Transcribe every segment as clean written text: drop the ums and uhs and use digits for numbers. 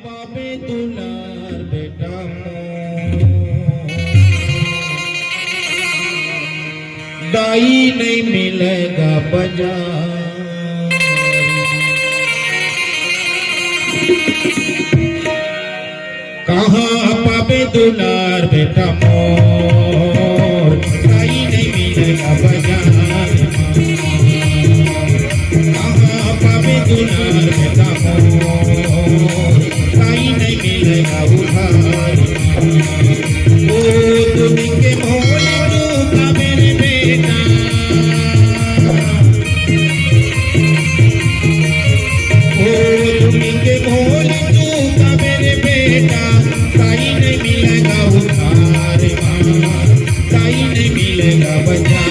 पावे दुलार बेटा दाई नहीं मिलेगा बाजार। कहाँ पावे दुलार बेटा मोर दाई नहीं मिलेगा बाजार। कहाँ पावे दुलार बेटा मोर दाई नहीं मिलेगा उधार। ओ तुम के मोल का मेरे बेटा, ओ तुम के मोल का मेरे बेटा दाई नहीं मिलेगा उधार। दाई नहीं मिलेगा बाजार।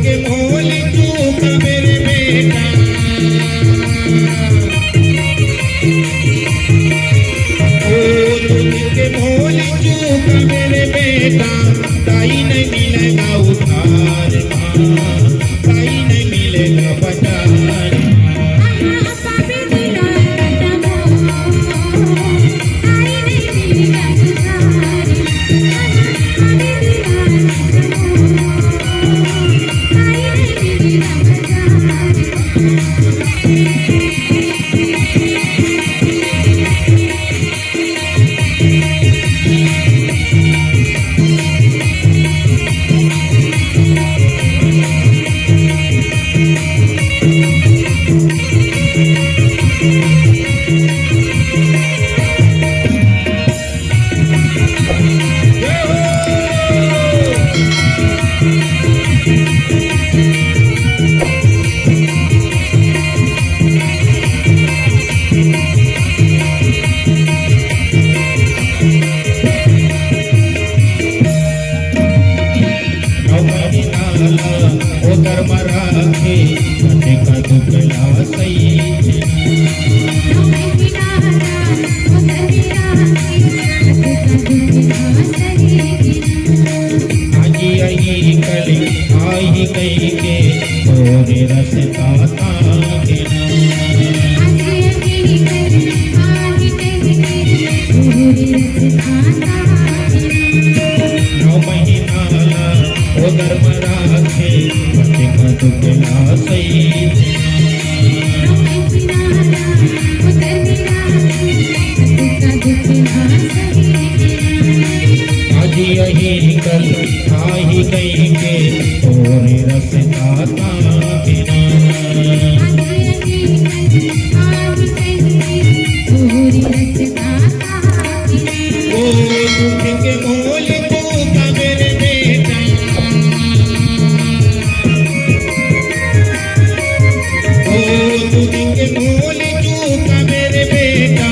के मोल चूका मेरे बेटा, ओ तुझके मोल चूका मेरे बेटा दाई नहीं मिलेगा उधार। दाई नहीं मिलेगा बाजार। उधर मराठे कटे का दुबला सही आजी आई कली आई कई के तोरे रसता ताके नौ महीना उधर मराठे कटे का दुबला सही आजी यही कल आई गई के तोरे रसता ताके ओ तुझके मोल चूका मेरे बेटा, ओ तुझके मोल चूका मेरे बेटा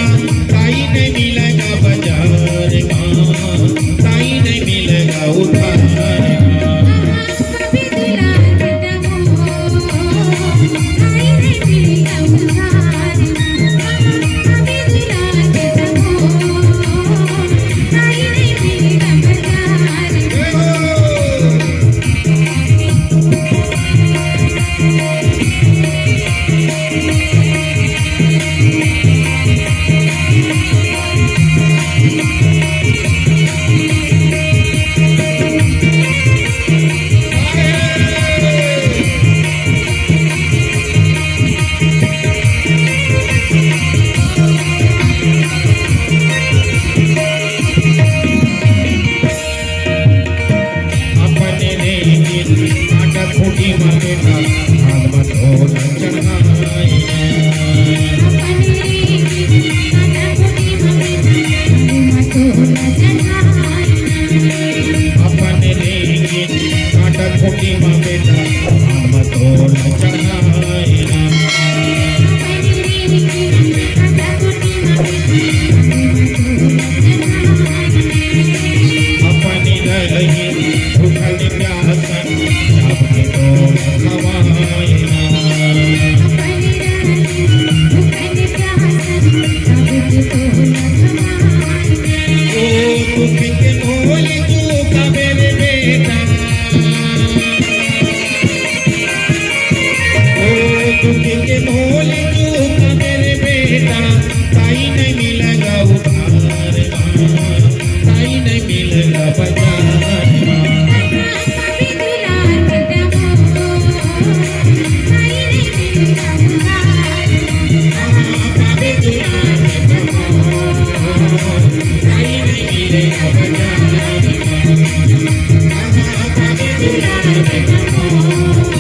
दाई नहीं मिलेगा बाजार। दाई नहीं मिलेगा उधार। बेटा